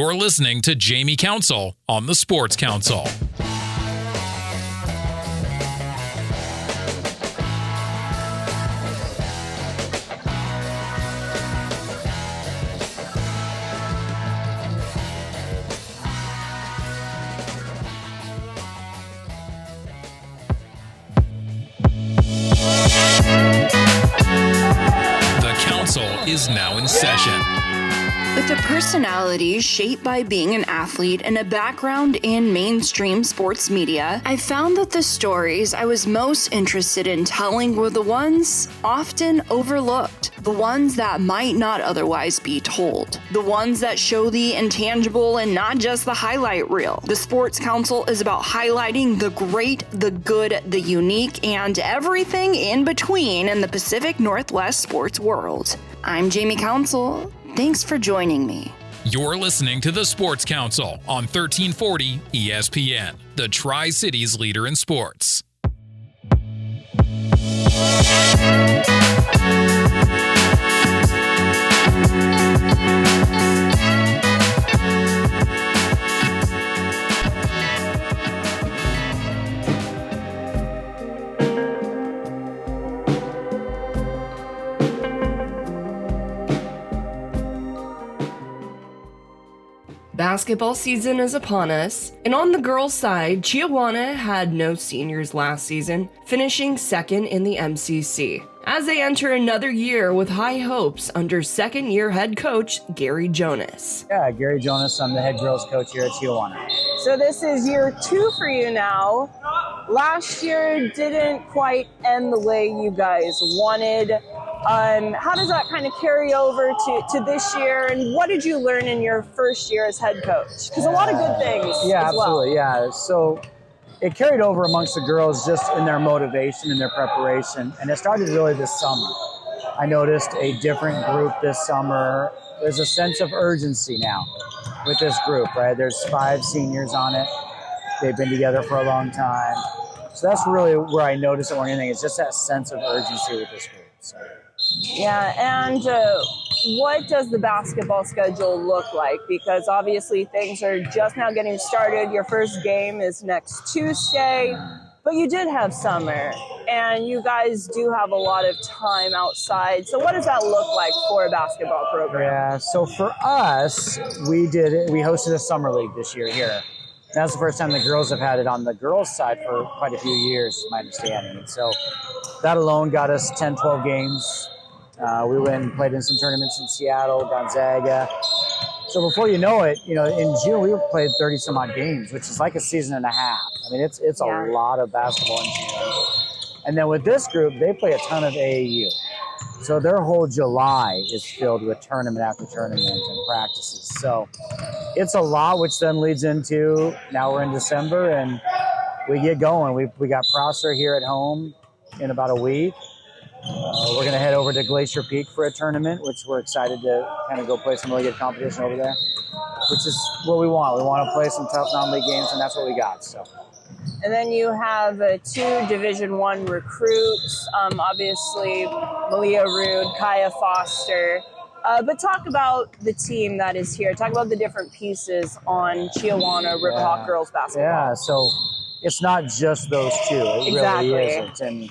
You're listening to Jamie Council on the Sports Council. The council is now in session. With a personality shaped by being an athlete and a background in mainstream sports media, I found that the stories I was most interested in telling were the ones often overlooked, the ones that might not otherwise be told, the ones that show the intangible and not just the highlight reel. The Sports Council is about highlighting the great, the good, the unique, and everything in between in the Pacific Northwest sports world. I'm Jamie Council. Thanks for joining me. You're listening to the Sports Council on 1340 ESPN, the Tri-Cities leader in sports. Basketball season is upon us, and on the girls' side, Chiawana had no seniors last season, finishing second in the MCC, as they enter another year with high hopes under second-year head coach Gary Jonas. Yeah, Gary Jonas, I'm the head girls coach here at Chiawana. So this is year 2 for you now. Last year didn't quite end the way you guys wanted. How does that kind of carry over to this year, and what did you learn in your first year as head coach? Because a lot of good things Yeah, as well. absolutely, yeah. So it carried over amongst the girls just in their motivation and their preparation, and it started really this summer. I noticed a different group this summer. There's a sense of urgency now with this group, right? There's 5 seniors on it. They've been together for a long time. So that's really where I noticed it more than anything. It's just that sense of urgency with this group. So. Yeah, and what does the basketball schedule look like? Because obviously things are just now getting started. Your first game is next Tuesday, but you did have summer, and you guys do have a lot of time outside. So what does that look like for a basketball program? Yeah, so for us, we hosted a summer league this year here. That's the first time the girls have had it on the girls' side for quite a few years, is my understanding. And so that alone got us 10, 12 games. We went and played in some tournaments in Seattle, Gonzaga. So before you know it, in June we played 30 some odd games, which is like a season and a half. I mean, it's a lot of basketball in June. And then with this group, they play a ton of AAU. So their whole July is filled with tournament after tournament and practices. So it's a lot, which then leads into now we're in December and we get going. We got Prosser here at home in about a week. We're going to head over to Glacier Peak for a tournament, which we're excited to kind of go play some really good competition over there, which is what we want. We want to play some tough non-league games, and that's what we got. So. And then you have 2 Division I recruits, obviously Malia Ruud, Kaia Foster. But talk about the team that is here. Talk about the different pieces on Chiawana Riverhawk girls basketball. Yeah, so it's not just those 2. It really isn't. And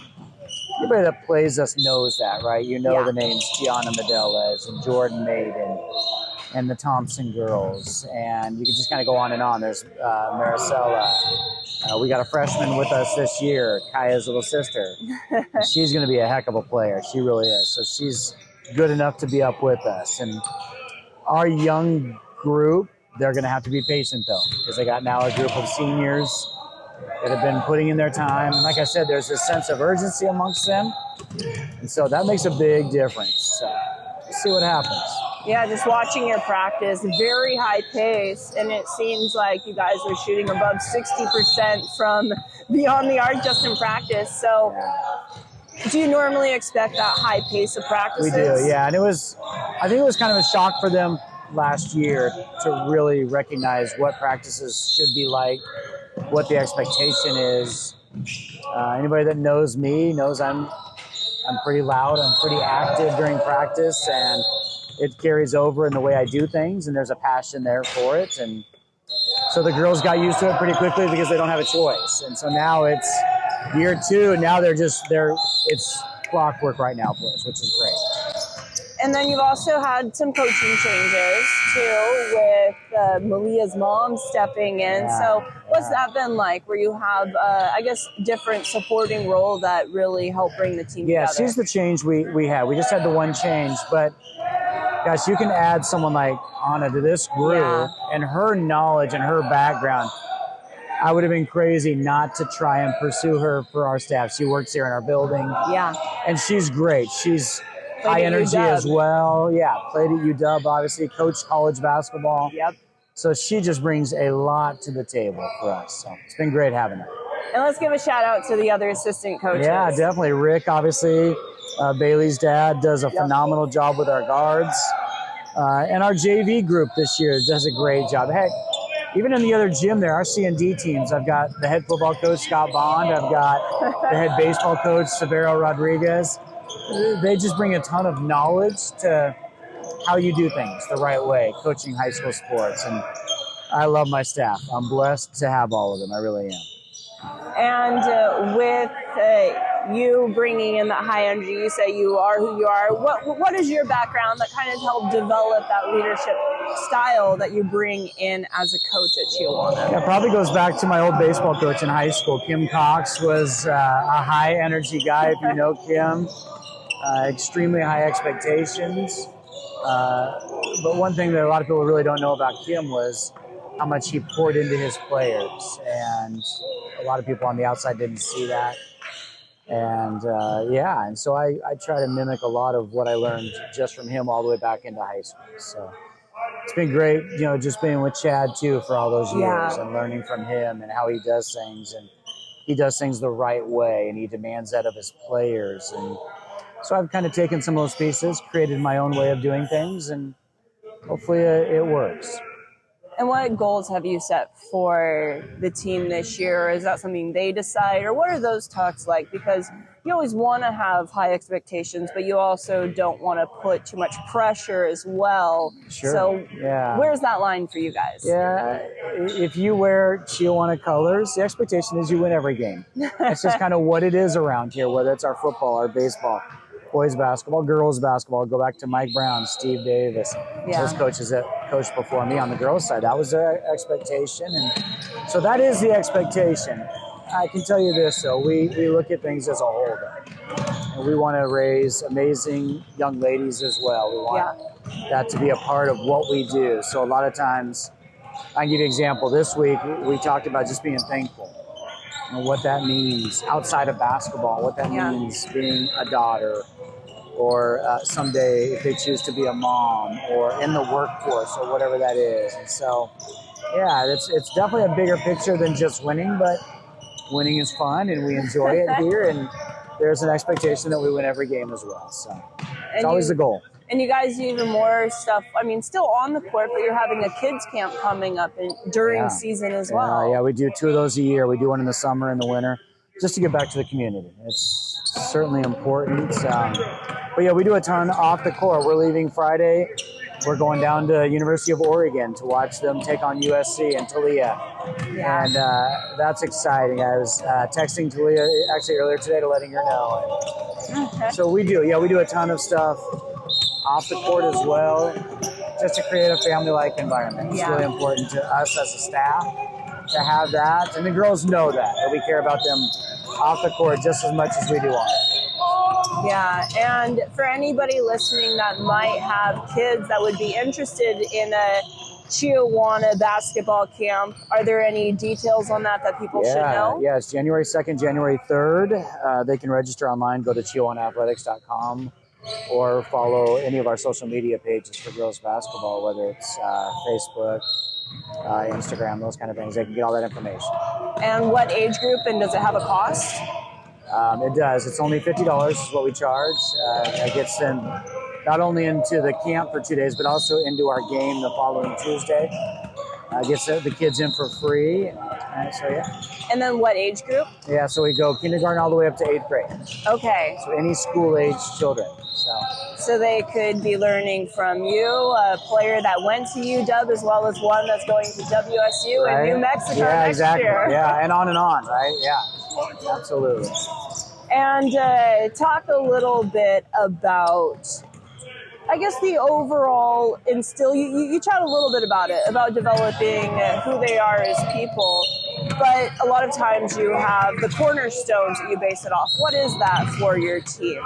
everybody that plays us knows that, right? You know the names Tiana Medeles and Jordan Maiden and the Thompson girls. And you can just kind of go on and on. There's Maricela. We got a freshman with us this year, Kaia's little sister. She's going to be a heck of a player. She really is. So she's good enough to be up with us. And our young group, they're going to have to be patient, though, because they got now a group of seniors that have been putting in their time. And like I said, there's this sense of urgency amongst them. And so that makes a big difference. So we'll see what happens. Yeah, just watching your practice, very high pace, and it seems like you guys are shooting above 60% from beyond the arc just in practice. So do you normally expect that high pace of practices? We do, yeah. And I think it was kind of a shock for them last year to really recognize what practices should be like, what the expectation is. Anybody that knows me knows I'm pretty loud, I'm pretty active during practice, and it carries over in the way I do things, and there's a passion there for it. And so the girls got used to it pretty quickly because they don't have a choice. And so now it's year 2, and now it's clockwork right now for us, which is great. And then you've also had some coaching changes too, with Malia's mom stepping in. So what's that been like, where you have, I guess, different supporting role that really help bring the team together? Yeah, she's the change we had. We just had the one change, but gosh, you can add someone like Anna to this group, and her knowledge and her background. I would have been crazy not to try and pursue her for our staff. She works here in our building. Yeah. And she's great. She's Played high at energy UW. as well. Yeah, played at UW, obviously, coached college basketball. Yep. So she just brings a lot to the table for us. So it's been great having her. And let's give a shout out to the other assistant coaches. Yeah, definitely. Rick, obviously, Baylee's dad, does a phenomenal job with our guards. And our JV group this year does a great job. Heck, even in the other gym there, our C&D teams, I've got the head football coach, Scott Bond. I've got the head baseball coach, Severo Rodriguez. They just bring a ton of knowledge to how you do things the right way, coaching high school sports. And I love my staff. I'm blessed to have all of them. I really am. And with you bringing in that high energy, you say you are who you are. What is your background that kind of helped develop that leadership style that you bring in as a coach at Chiawana? Yeah, it probably goes back to my old baseball coach in high school. Kim Cox was a high energy guy, if you know Kim. Extremely high expectations. But one thing that a lot of people really don't know about Kim was how much he poured into his players. And a lot of people on the outside didn't see that. And and so I try to mimic a lot of what I learned just from him all the way back into high school. So it's been great, just being with Chad too for all those years and learning from him and how he does things. And he does things the right way, and he demands that of his players. And so I've kind of taken some of those pieces, created my own way of doing things, and hopefully it works. And what goals have you set for the team this year? Is that something they decide, or what are those talks like? Because you always want to have high expectations, but you also don't want to put too much pressure as well. Sure. So where's that line for you guys? Yeah, if you wear Chiawana colors, the expectation is you win every game. That's just kind of what it is around here, whether it's our football, our baseball, boys basketball, girls basketball. Go back to Mike Brown, Steve Davis, those coaches that coached before me on the girls' side. That was their expectation, and so that is the expectation. I can tell you this, though. We look at things as a whole, though. And we want to raise amazing young ladies as well. We want that to be a part of what we do. So a lot of times, I can give you an example. This week, we talked about just being thankful. And what that means outside of basketball, what that means being a daughter, or someday if they choose to be a mom, or in the workforce, or whatever that is. And so, it's definitely a bigger picture than just winning, but winning is fun and we enjoy it here, and there's an expectation that we win every game as well. So it's always the goal. And you guys do even more stuff, still on the court, but you're having a kids camp coming up during season as well. Yeah, we do 2 of those a year. We do one in the summer and the winter, just to get back to the community. It's certainly important. But yeah, we do a ton off the court. We're leaving Friday. We're going down to University of Oregon to watch them take on USC and Talia. Yeah. And that's exciting. I was texting Talia actually earlier today to letting her know. So we do a ton of stuff off the court as well, just to create a family-like environment. It's really important to us as a staff to have that. And the girls know that we care about them off the court just as much as we do on it. Yeah, and for anybody listening that might have kids that would be interested in a Chiawana basketball camp, are there any details on that people should know? Yeah, it's January 2nd, January 3rd. They can register online, go to ChiawanaAthletics.com, or follow any of our social media pages for girls basketball, whether it's Facebook, Instagram, those kind of things. They can get all that information. And what age group, and does it have a cost? It does. It's only $50 is what we charge. That gets them not only into the camp for 2 days, but also into our game the following Tuesday. Gets the kids in for free. And then what age group? Yeah, so we go kindergarten all the way up to 8th grade. Okay. So any school-age children. so they could be learning from you, a player that went to UW as well as one that's going to WSU Right. in New Mexico Yeah, next exactly. year. Yeah, and on, right? Yeah, absolutely. And talk a little bit about, I guess, the overall instill. You chat a little bit about it, about developing who they are as people, but a lot of times you have the cornerstones that you base it off. What is that for your team?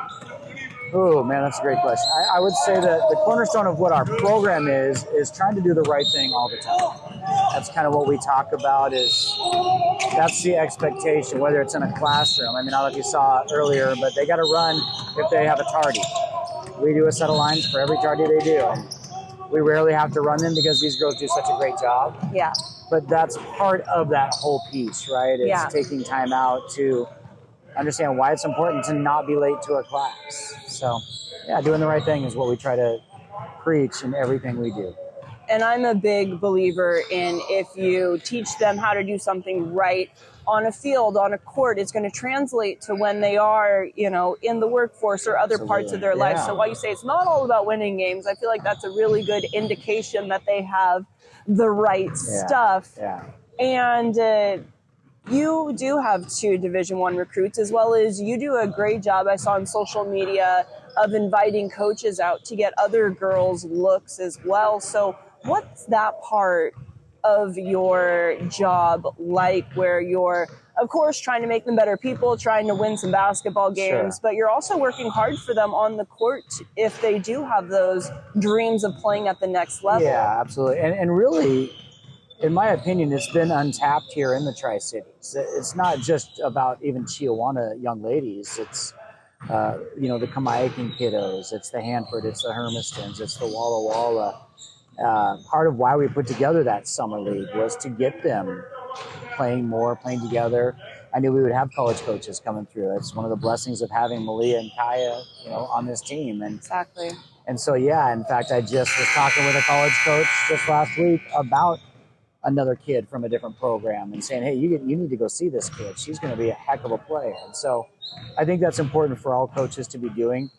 Oh, man, that's a great question. I would say that the cornerstone of what our program is trying to do the right thing all the time. That's kind of what we talk about that's the expectation, whether it's in a classroom. I mean, I don't know if you saw earlier, but they got to run if they have a tardy. We do a set of lines for every tardy they do. And we rarely have to run them because these girls do such a great job. Yeah. But that's part of that whole piece, right? It's taking time out to understand why it's important to not be late to a class. So, yeah, doing the right thing is what we try to preach in everything we do. And I'm a big believer in if you teach them how to do something right on a field, on a court, it's going to translate to when they are, in the workforce or other parts of their life. So while you say it's not all about winning games, I feel like that's a really good indication that they have the right stuff. Yeah. And you do have 2 Division I recruits, as well as you do a great job, I saw on social media, of inviting coaches out to get other girls' looks as well. So what's that part of your job like, where you're, of course, trying to make them better people, trying to win some basketball games, but you're also working hard for them on the court if they do have those dreams of playing at the next level? Yeah, absolutely. And really, in my opinion, it's been untapped here in the Tri-Cities. It's not just about even Chiawana young ladies. It's, the Kamaikan kiddos. It's the Hanford. It's the Hermistons. It's the Walla Walla. Part of why we put together that summer league was to get them playing together. I knew we would have college coaches coming through. It's one of the blessings of having Malia and Kaia, on this team. And exactly. And so, in fact, I just was talking with a college coach just last week about another kid from a different program and saying, hey, you need to go see this kid. She's going to be a heck of a player. And so I think that's important for all coaches to be doing.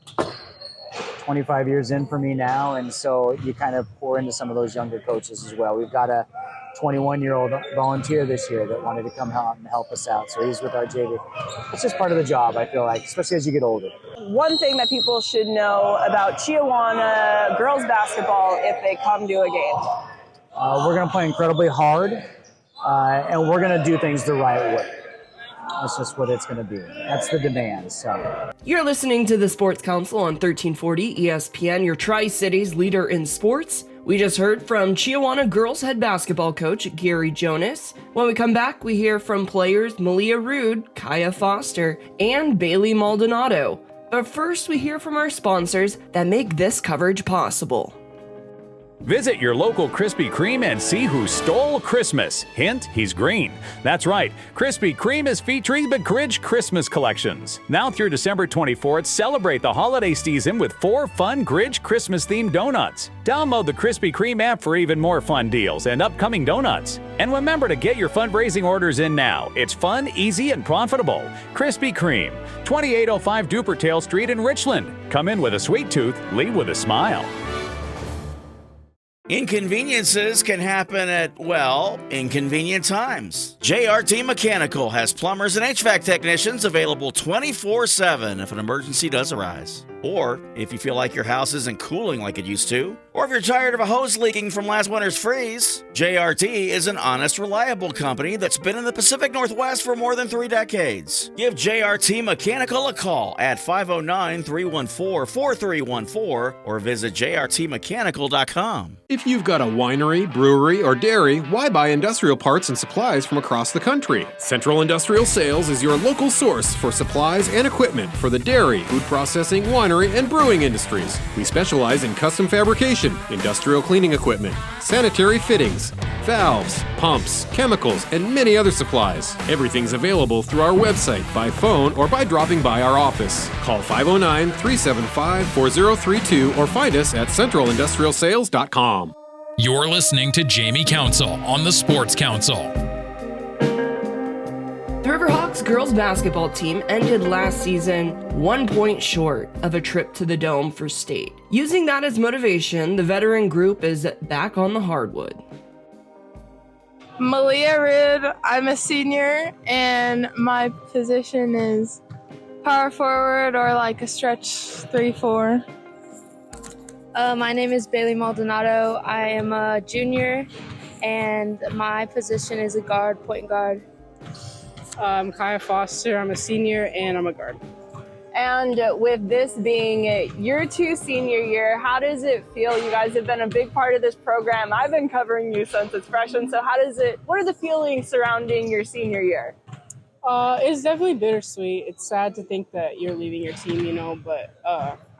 25 years in for me now, and so you kind of pour into some of those younger coaches as well. We've got a 21-year-old volunteer this year that wanted to come out and help us out, so he's with our JV. It's just part of the job, I feel like, especially as you get older. One thing that people should know about Chiawana girls basketball if they come to a game. We're going to play incredibly hard, and we're going to do things the right way. That's just what it's going to be. That's the demand. So you're listening to the Sports Council on 1340 ESPN, your Tri-Cities leader in sports. We just heard from Chiawana girls head basketball coach Gary Jonas. When we come back, we hear from players Malia Ruud, Kaia Foster, and Baylee Maldonado. But first, we hear from our sponsors that make this coverage possible. Visit your local Krispy Kreme and see who stole Christmas. Hint, he's green. That's right, Krispy Kreme is featuring the Grinch Christmas collections. Now through December 24th, celebrate the holiday season with 4 fun Grinch Christmas-themed donuts. Download the Krispy Kreme app for even more fun deals and upcoming donuts. And remember to get your fundraising orders in now. It's fun, easy, and profitable. Krispy Kreme, 2805 Dupertail Street in Richland. Come in with a sweet tooth, leave with a smile. Inconveniences can happen at, inconvenient times. JRT Mechanical has plumbers and HVAC technicians available 24/7 if an emergency does arise. Or if you feel like your house isn't cooling like it used to, or if you're tired of a hose leaking from last winter's freeze, JRT is an honest, reliable company that's been in the Pacific Northwest for more than 3 decades. Give JRT Mechanical a call at 509-314-4314 or visit jrtmechanical.com. If you've got a winery, brewery, or dairy, why buy industrial parts and supplies from across the country? Central Industrial Sales is your local source for supplies and equipment for the dairy, food processing, winery, and brewing industries. We specialize in custom fabrication, industrial cleaning equipment, sanitary fittings, valves, pumps, chemicals, and many other supplies. Everything's available through our website, by phone, or by dropping by our office. Call 509-375-4032 or find us at centralindustrialsales.com. You're listening to Jamie Council on the Sports Council. The Riverhawks Riverhawks girls basketball team ended last season 1 point short of a trip to the Dome for state. Using that as motivation, the veteran group is back on the hardwood. Malia Ruud, I'm a senior, and my position is power forward or like a stretch 3-4. My name is Baylee Maldonado. I am a junior, and my position is a guard, point guard. Kaia Foster. I'm a senior, and I'm a guard. And with this being your 2 senior year, how does it feel? You guys have been a big part of this program. I've been covering you since it's freshman. So what are the feelings surrounding your senior year? It's definitely bittersweet. It's sad to think that you're leaving your team, but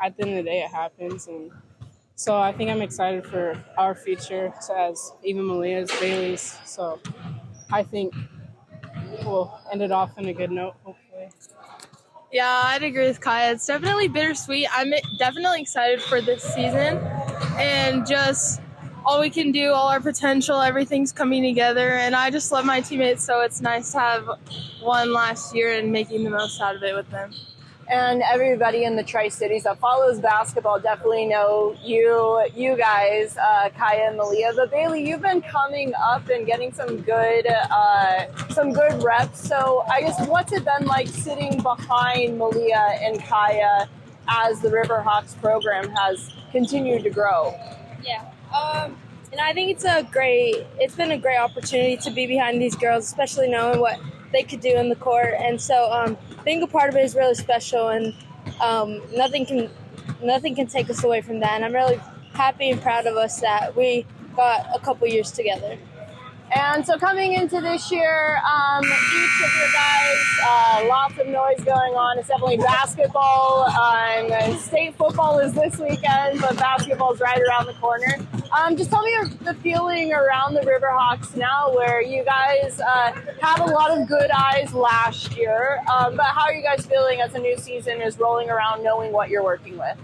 at the end of the day, it happens. And so I think I'm excited for our future as even Malia's, Baylee's. So I think we'll end it off on a good note, hopefully. Yeah, I'd agree with Kaia. It's definitely bittersweet. I'm definitely excited for this season and just all we can do, all our potential, everything's coming together. And I just love my teammates, so it's nice to have one last year and making the most out of it with them. And everybody in the Tri-Cities that follows basketball definitely know you guys, Kaia and Malia. But Baylee, you've been coming up and getting some good reps. So I guess what's it been like sitting behind Malia and Kaia as the Riverhawks program has continued to grow? Yeah, and I think it's been a great opportunity to be behind these girls, especially knowing what they could do in the court. And so being a part of it is really special, and nothing can take us away from that. And I'm really happy and proud of us that we got a couple years together. And so coming into this year, each of your guys, lots of noise going on. It's definitely basketball. State football is this weekend, but basketball is right around the corner. Just tell me the feeling around the Riverhawks now, where you guys had a lot of good eyes last year. But how are you guys feeling as a new season is rolling around, knowing what you're working with?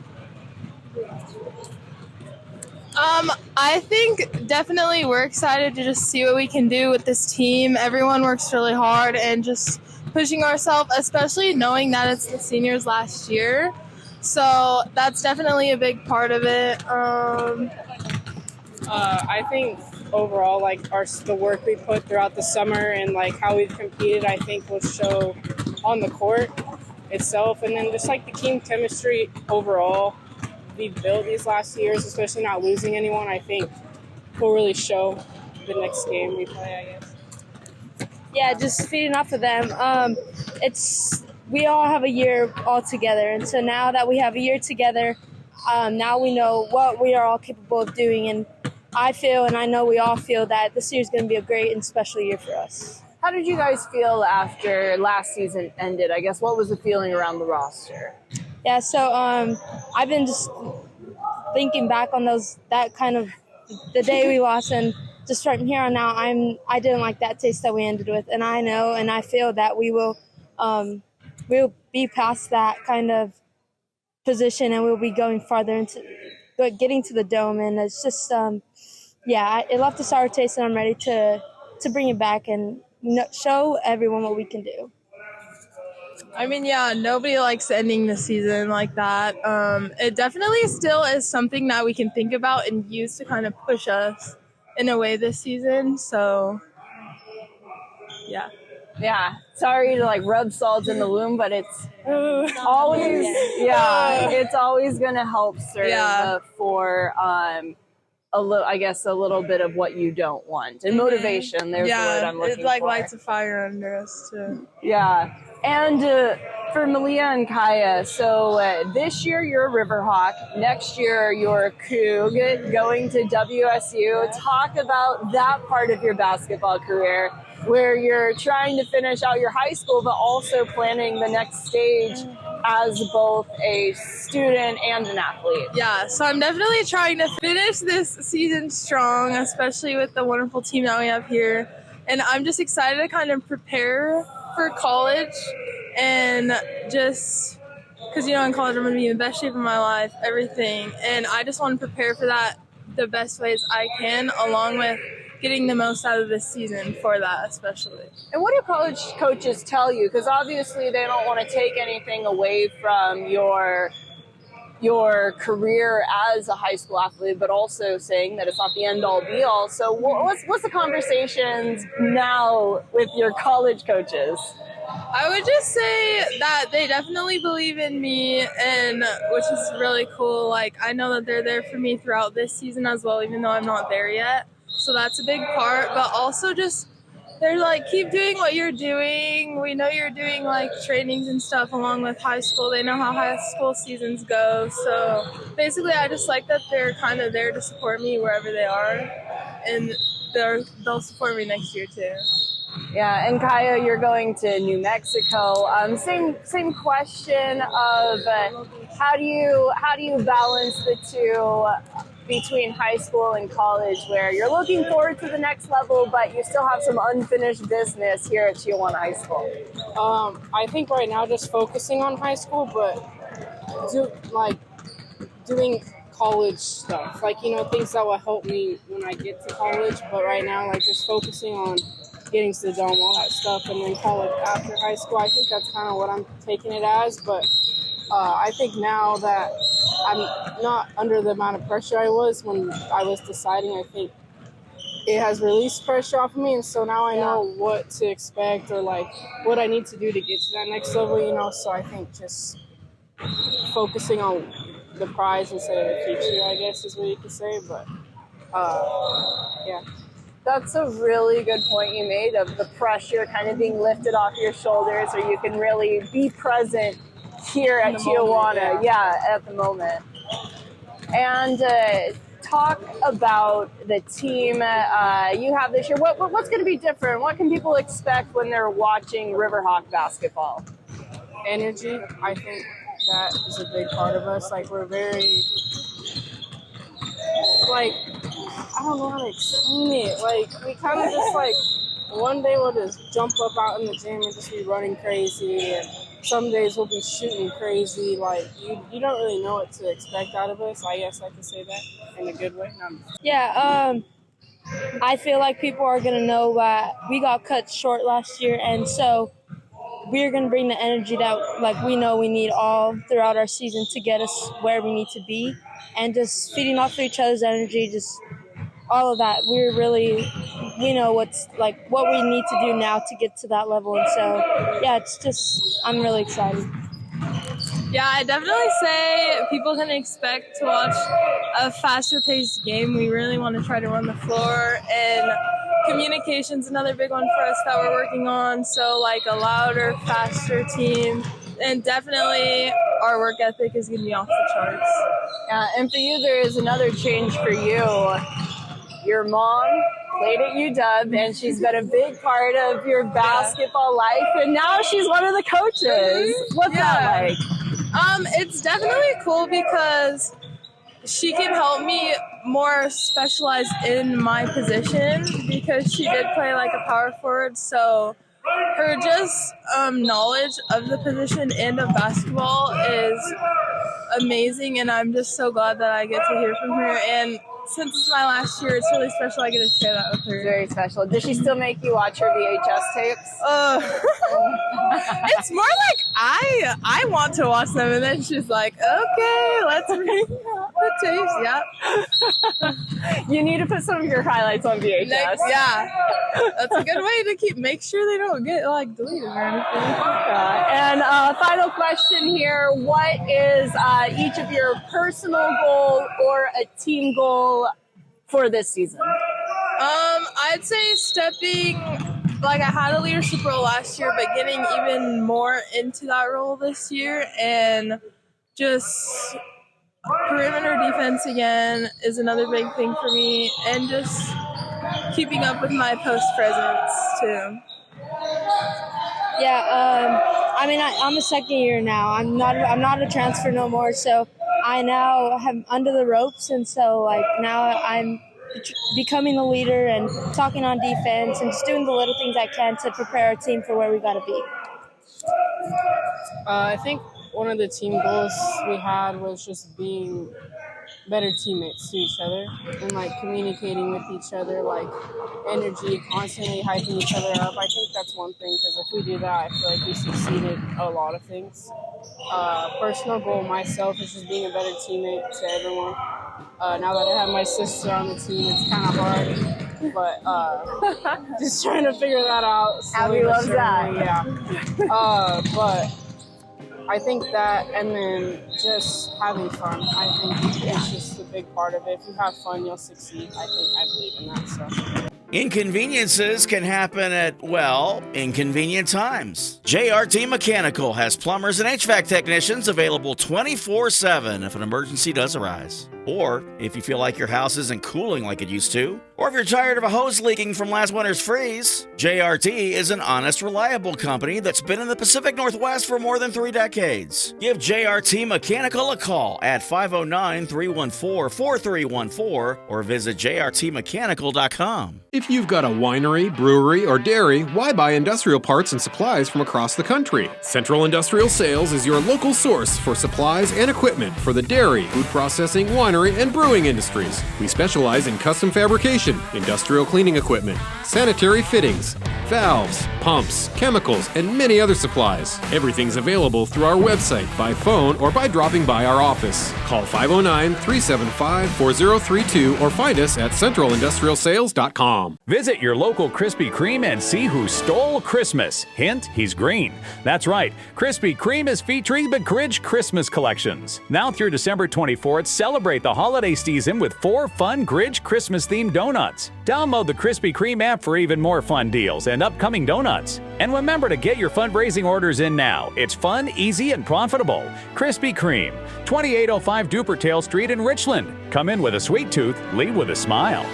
I think definitely we're excited to just see what we can do with this team. Everyone works really hard and just pushing ourselves, especially knowing that it's the seniors last year. So that's definitely a big part of it. I think overall, the work we put throughout the summer and how we've competed, I think will show on the court itself. And then just the team chemistry overall we've built these last years, especially not losing anyone, I think will really show the next game we play, I guess. Yeah, just feeding off of them. We all have a year all together, and so now that we have a year together, now we know what we are all capable of doing, and I feel, and I know we all feel, that this year is going to be a great and special year for us. How did you guys feel after last season ended? I guess what was the feeling around the roster? Yeah, so I've been just thinking back on the day we lost, and just from here on out, I didn't like that taste that we ended with, and I know and I feel that we'll be past that kind of position, and we'll be going farther into getting to the Dome, and it's just it left a sour taste, and I'm ready to bring it back and show everyone what we can do. I mean, yeah, nobody likes ending the season like that. It definitely still is something that we can think about and use to kind of push us in a way this season. So, yeah. Yeah. Sorry to rub salt in the wound, but it's always, it's always going to help serve for a little bit of what you don't want. And motivation, there's the word I'm looking for. It lights a fire under us too. Yeah. And for Malia and Kaia, so this year you're a Riverhawk, next year you're a Coug going to WSU. Talk about that part of your basketball career where you're trying to finish out your high school, but also planning the next stage as both a student and an athlete. Yeah, so I'm definitely trying to finish this season strong, especially with the wonderful team that we have here. And I'm just excited to kind of prepare for college, and just because in college I'm going to be in the best shape of my life, everything, and I just want to prepare for that the best ways I can, along with getting the most out of this season for that especially. And what do college coaches tell you? Because obviously they don't want to take anything away from your career as a high school athlete, but also saying that it's not the end-all be-all. So what's the conversations now with your college coaches? I would just say that they definitely believe in me, and which is really cool. Like, I know that they're there for me throughout this season as well, even though I'm not there yet. So that's a big part, but also just they're like, keep doing what you're doing. We know you're doing like trainings and stuff along with high school. They know how high school seasons go. So basically, I just like that they're kind of there to support me wherever they are, and they'll support me next year too. Yeah, and Kaia, you're going to New Mexico. Same question of how do you balance the two between high school and college, where you're looking forward to the next level, but you still have some unfinished business here at Chiawana High School? I think right now just focusing on high school, but doing college stuff, like, you know, things that will help me when I get to college. But right now, like, just focusing on getting to the dome, all that stuff, and then college after high school. I think that's kind of what I'm taking it as. But I think now that I'm not under the amount of pressure I was when I was deciding, I think it has released pressure off of me, and so now I know what to expect, or like what I need to do to get to that next level, you know. So I think just focusing on the prize instead of the future, I guess, is what you could say. But yeah. That's a really good point you made, of the pressure kind of being lifted off your shoulders, or you can really be present here at Chiawana, at the moment. And talk about the team you have this year. What's going to be different? What can people expect when they're watching Riverhawk basketball? Energy. I think that is a big part of us. Like, we're very, like, I don't know how to explain it. Like, we kind of just, like, one day we'll just jump up out in the gym and just be running crazy, and some days we'll be shooting crazy. Like, you don't really know what to expect out of us. I guess I can say that in a good way. I feel like people are going to know that we got cut short last year, and so we're going to bring the energy that, like, we know we need all throughout our season to get us where we need to be, and just feeding off of each other's energy, just all of that. We know what's, like, what we need to do now to get to that level. And so, it's just, I'm really excited. Yeah, I definitely say people can expect to watch a faster paced game. We really want to try to run the floor, and communication's another big one for us that we're working on. So, like, a louder, faster team, and definitely our work ethic is going to be off the charts. Yeah, and for you, there is another change for you. Your mom played at UW, and she's been a big part of your basketball life, and now she's one of the coaches. What's that like? It's definitely cool because she can help me more specialize in my position, because she did play like a power forward. So her just knowledge of the position and of basketball is amazing, and I'm just so glad that I get to hear from her. And since it's my last year, it's really special. I get to share that with her. Very special. Does she still make you watch her VHS tapes? It's more like I want to watch them, and then she's like, okay, let's bring the tapes. Yeah. You need to put some of your highlights on VHS. That's a good way to make sure they don't get, like, deleted or anything. And final question here. What is each of your personal goal or a team goal for this season? I'd say I had a leadership role last year, but getting even more into that role this year, and just perimeter defense again is another big thing for me, and just keeping up with my post presence too. I'm a second year now. I'm not a transfer no more, so I now am under the ropes, and so, like, now I'm becoming a leader and talking on defense and just doing the little things I can to prepare our team for where we got to be. I think one of the team goals we had was just being better teammates to each other and like communicating with each other, like energy, constantly hyping each other up. I think that's one thing, because if we do that, I feel like we succeeded a lot of things. Personal goal myself is just being a better teammate to everyone. Now that I have my sister on the team, it's kind of hard, but just trying to figure that out. Abby loves that. Yeah. But I think that, and then just having fun. I think it's just a big part of it. If you have fun, you'll succeed. I believe in that. So. Inconveniences can happen at, well, inconvenient times. JRT Mechanical has plumbers and HVAC technicians available 24/7 if an emergency does arise. Or if you feel like your house isn't cooling like it used to, or if you're tired of a hose leaking from last winter's freeze, JRT is an honest, reliable company that's been in the Pacific Northwest for more than 3 decades. Give JRT Mechanical a call at 509-314-4314 or visit jrtmechanical.com. If you've got a winery, brewery, or dairy, why buy industrial parts and supplies from across the country? Central Industrial Sales is your local source for supplies and equipment for the dairy, food processing, winery, and brewing industries. We specialize in custom fabrication, industrial cleaning equipment, sanitary fittings, valves, pumps, chemicals, and many other supplies. Everything's available through our website, by phone, or by dropping by our office. Call 509-375-4032 or find us at centralindustrialsales.com. Visit your local Krispy Kreme and see who stole Christmas. Hint, he's green. That's right, Krispy Kreme is featuring the Grinch Christmas collections. Now through December 24th, celebrate the holiday season with 4 fun Grinch Christmas-themed donuts. Download the Krispy Kreme app for even more fun deals and upcoming donuts. And remember to get your fundraising orders in now. It's fun, easy, and profitable. Krispy Kreme, 2805 Dupertail Street in Richland. Come in with a sweet tooth, leave with a smile.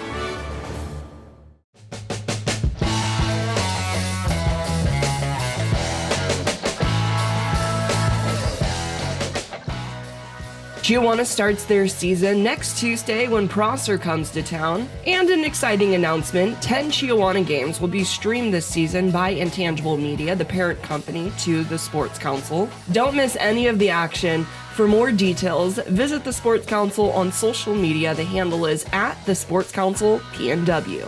Chiawana starts their season next Tuesday when Prosser comes to town. And an exciting announcement, 10 Chiawana games will be streamed this season by Intangible Media, the parent company to the Sports Council. Don't miss any of the action. For more details, visit the Sports Council on social media. The handle is at the Sports Council PNW.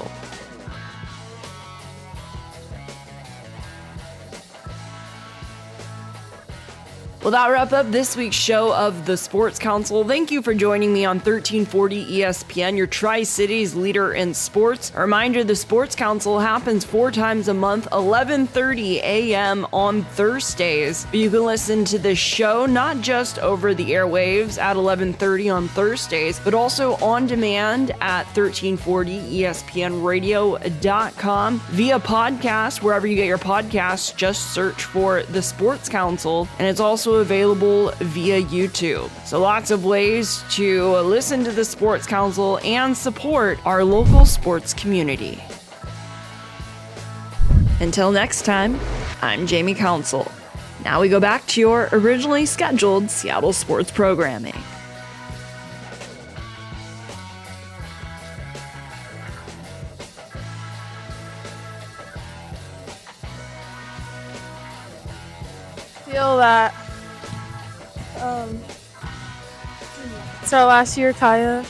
Well, that wraps up this week's show of the Sports Council. Thank you for joining me on 1340 ESPN, your Tri-Cities leader in sports. A reminder, the Sports Council happens 4 times a month, 11:30 a.m. on Thursdays. But you can listen to the show not just over the airwaves at 11:30 on Thursdays, but also on demand at 1340ESPNradio.com via podcast. Wherever you get your podcasts, just search for the Sports Council. And it's also available via YouTube. So lots of ways to listen to the Sports Council and support our local sports community. Until next time, I'm Jamie Council. Now we go back to your originally scheduled Seattle sports programming. Feel that it's our last year, Kaia.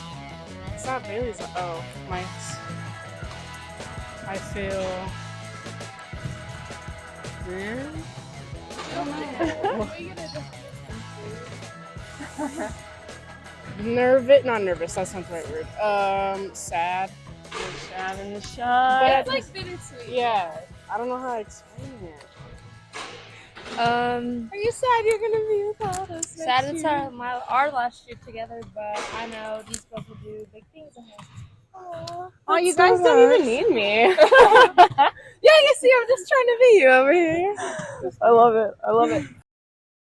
It's not Baylee's. Oh, mine's. I feel. Not nervous. That sounds right rude. Sad. Sad in the shot. It's like bittersweet. Yeah, I don't know how to explain it. Are you sad you're gonna be without us? Sad it's our last year together, but I know these girls will do big things ahead. Oh, you guys don't even need me. Yeah, you see, I'm just trying to be you over here. I love it.